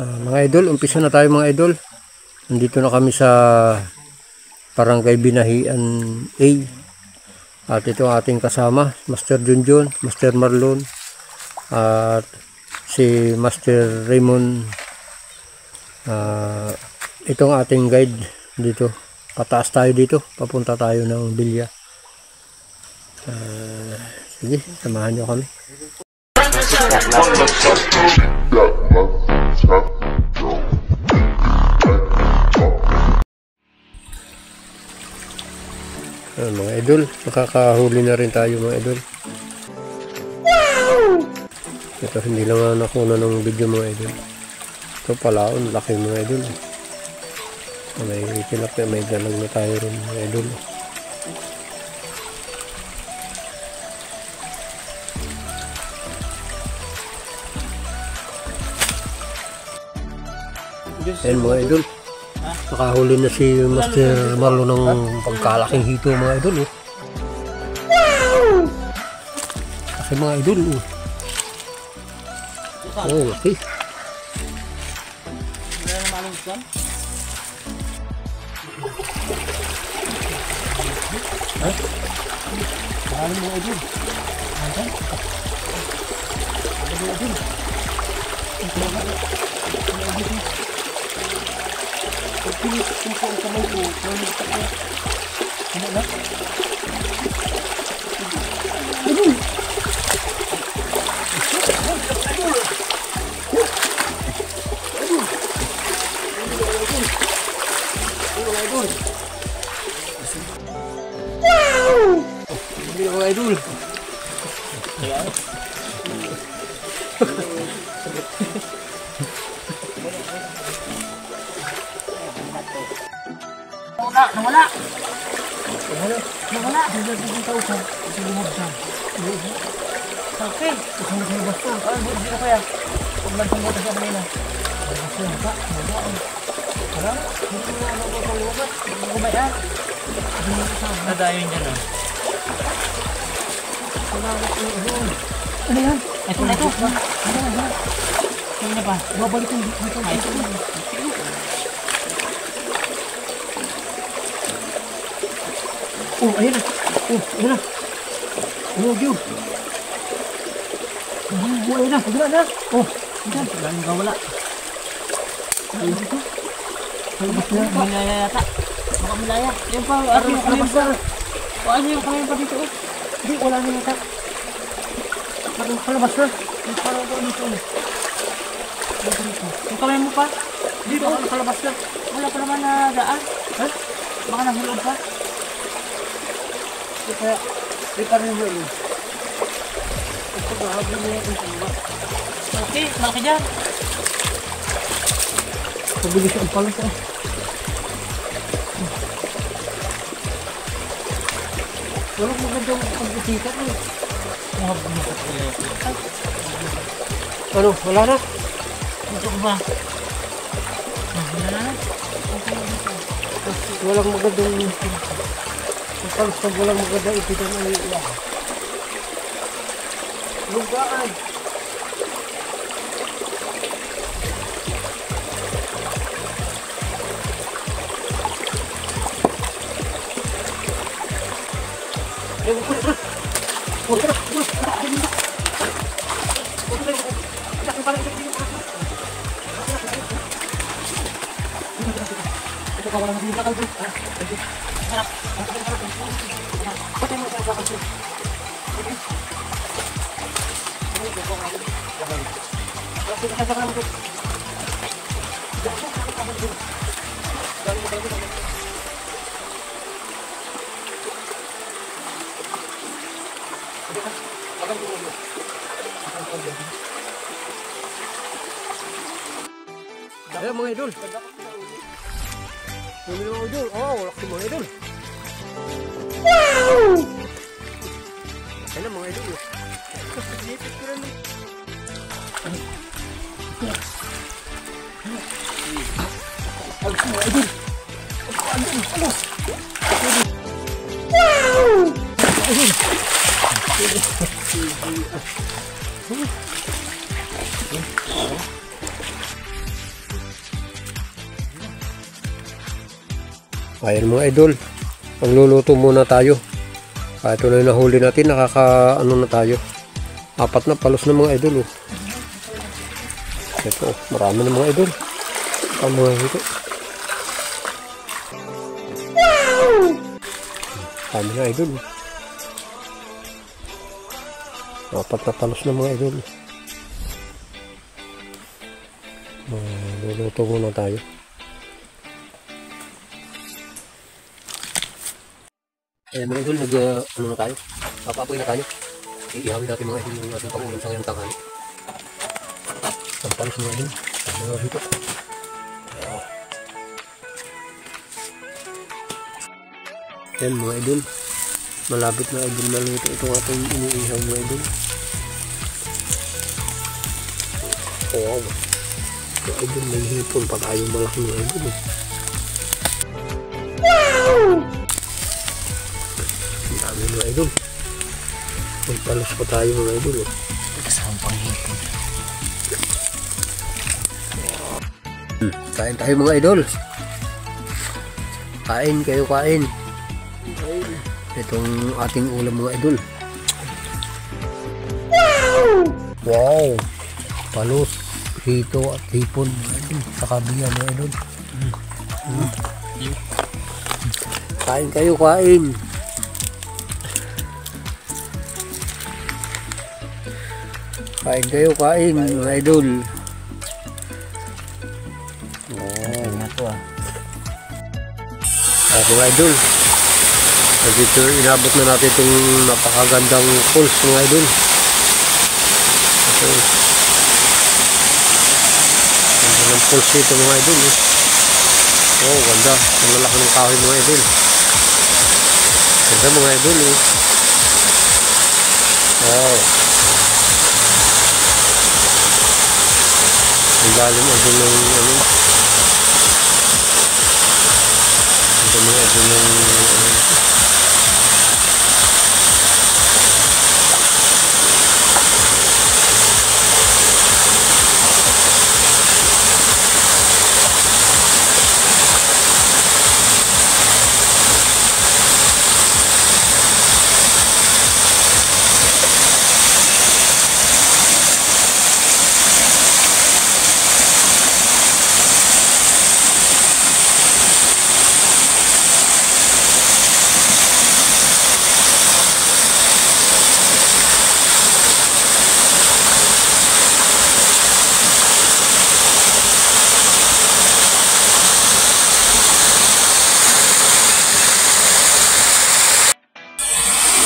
Mga idol, umpisa na tayo mga idol. Nandito na kami sa Barangay Binahian A. At ito ang ating kasama, Master Junjun, Master Marlon, at si Master Raymond. Ito ang ating guide dito. Pataas tayo dito, papunta tayo ng Bilya. Sige, samahan nyo kami. Mga idol, makakahuli na rin tayo mga idol. Ito hindi lang nakuna ng video mga idol. Ito palaon, laki mga idol. May tilapia, may dalang na tayo rin mga idol. Ayan mga idol, nakahuli na si Master Marlon ng pagkalaking hito mga idol. Kasi mga idol, oh laki. Marami mga idol. Pagpilis kung saan kamay ko, malamig ka ko. Ano na? Idol! Hindi ako idol. Nawala. Hindi tahu kan. Okay. Basta. Hindi ko kaya. Paglantan mo sa kanina. Basta ka. Wala. Hindi mo na ako lubat. Hindi ko ba yan? Nadayon niya na. Ano yan? Ito na ito. Ano ba? Babalik yung dito. Oh, ayan na. Oh, ayan na. Oh, Diyo. Oh, ayan na. Pagla na. Oh, ayan. Maraming kawala. Ayan dito. Kalabas na. Milaya yata. Baka milaya. Yan pa. Kalabas na. O, ano yung kamay pa dito? Hindi, wala na yata. Kalabas na. Yung parang ko dito. Yung kamay mo pa? Dito. Kalabas na. Wala pa naman na daan. Ha? Baka nahulog pa. Kaya, di pa rin yun. Ito ba, habli niya yung tamba. Okay, malaki dyan. Pabilis ang palas eh. Walang magandang pag-isikat eh. Ano, wala na? Ito ba? Wala na? Walang magandang palas pag walang magandang ipitan na iiyak. Lugaan. Ito kawalan natin yung kakal doon. Harap. Patay mo sa kakal doon. Ayan mga idol. Mga idol. Oh, laki mga idol. Wow! Ayan mga idol. Lipit ko rin. Alas mga idol. Alas. Wow! Ayan mga idol, magluluto muna tayo. Ito na yung nahuli natin, ano na tayo. 4 na palos na mga idol. Ito, marami na mga idol. Ang mga ito. Marami na idol. 4 na palos na mga idol. Luluto muna tayo. Ayan mga idol, ano na tayo? Papapoy na tayo. Iihawin natin mga idol yung ating pangulam sa ngayong tanghali. Ang palos mga idol. Mga hito. Ayan mga idol. Malapit na idol maluto itong ating iniihaw mga idol. Wow. Mga idol, may hipon pa tayong malaki mga idol. Wow! Dami mga idol. Magpalos pa tayo mga idol. Kasama pang hipon. Kain tayo mga idol. Kain kayo, kain. Itong ating ulam mga idol. Wow! Palos, hito at hipon mga idol. Sa kabiya mga idol. Kain kayo, kain. Kain kayo, kain mga idol. Wow. Na to Mga idol. Dito inabot na natin itong napakagandang pulse mga idol. Okay. Ganda ng pulse ito mga idol. Oh, ganda. Ang lalaki ng kahoy mga idol. Ganda mga idol. Wow. Ang galing idol ng ano. Ito mga idol ng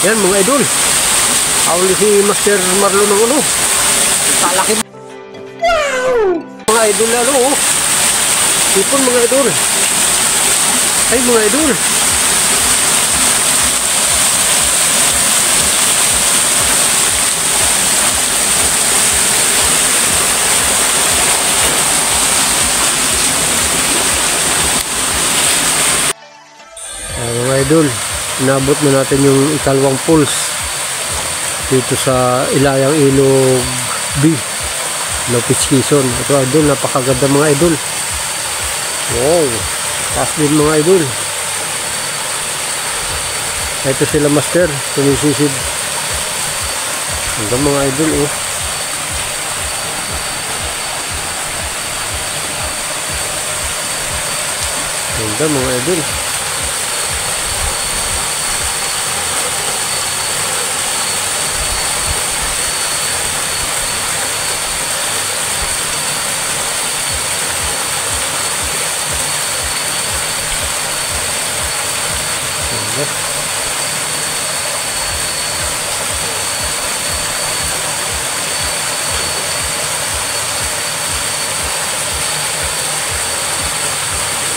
yan mga idol. Hawli si Master Marlon ng ano. Kalaki. Mga idol na ano. Sipon mga idol. Ay mga idol. Mga idol. Inabot na natin yung ikalawang pulse dito sa Ilayang Ilog B, Lopez Quezon. Ito idol, napakaganda mga idol. Wow, taas din mga idol. Ito sila Master, sumisisid. Ganda mga idol oh. Ganda mga idol.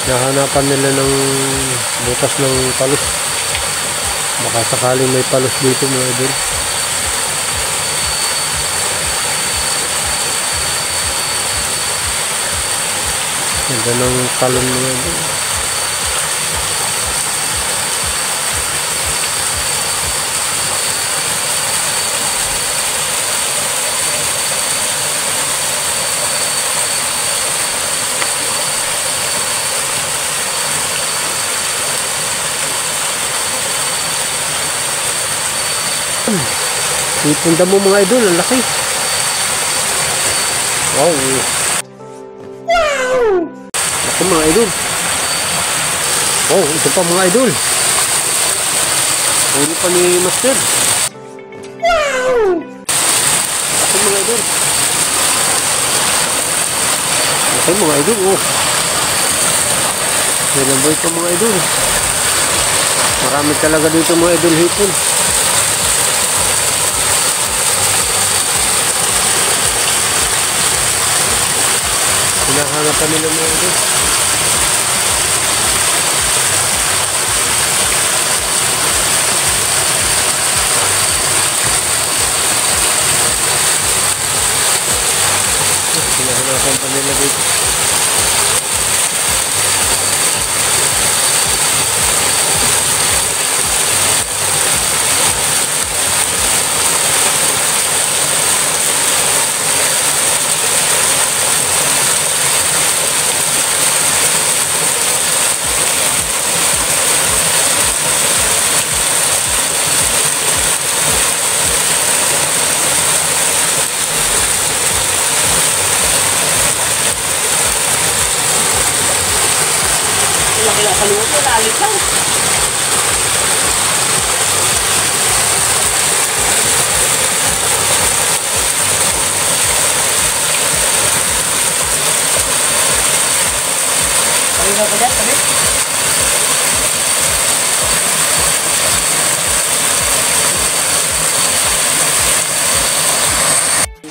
Nahanapan nila ng butas ng palos. Baka sakaling may palos dito mga idol. Ganda ng talon mga idol. Ipunda mo mga idol, ang laki. Wow. Laki mga idol. Wow, ito pa mga idol. Huli pa ni Master. Laki mga idol. Laki mga idol, oh. Nilamboy pa mga idol. Marami talaga dito mga idol hipon. Hinahanap nila mga idol. Hinahanapan pa nila dito. Kailangan sa luto, lalit lang. Ay, ba ba dyan? Sabi?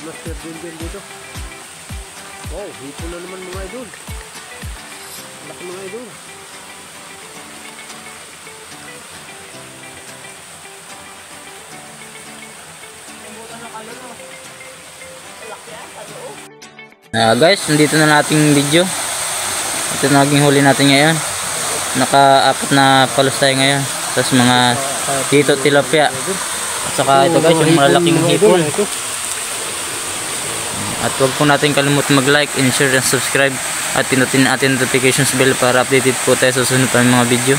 Master din dito. Wow, hipon na naman mga idol. Laki mga idol. Guys, nandito na nating video. Ito na naging huli natin ngayon. Naka-apat na palos tayo ngayon. Tapos mga dito tilapia. At saka ito guys, yung malalaking hipon. At huwag po natin kalimutan mag-like, and share, and subscribe. At pinutin natin notifications bell para updated po tayo sa susunod pa mga video.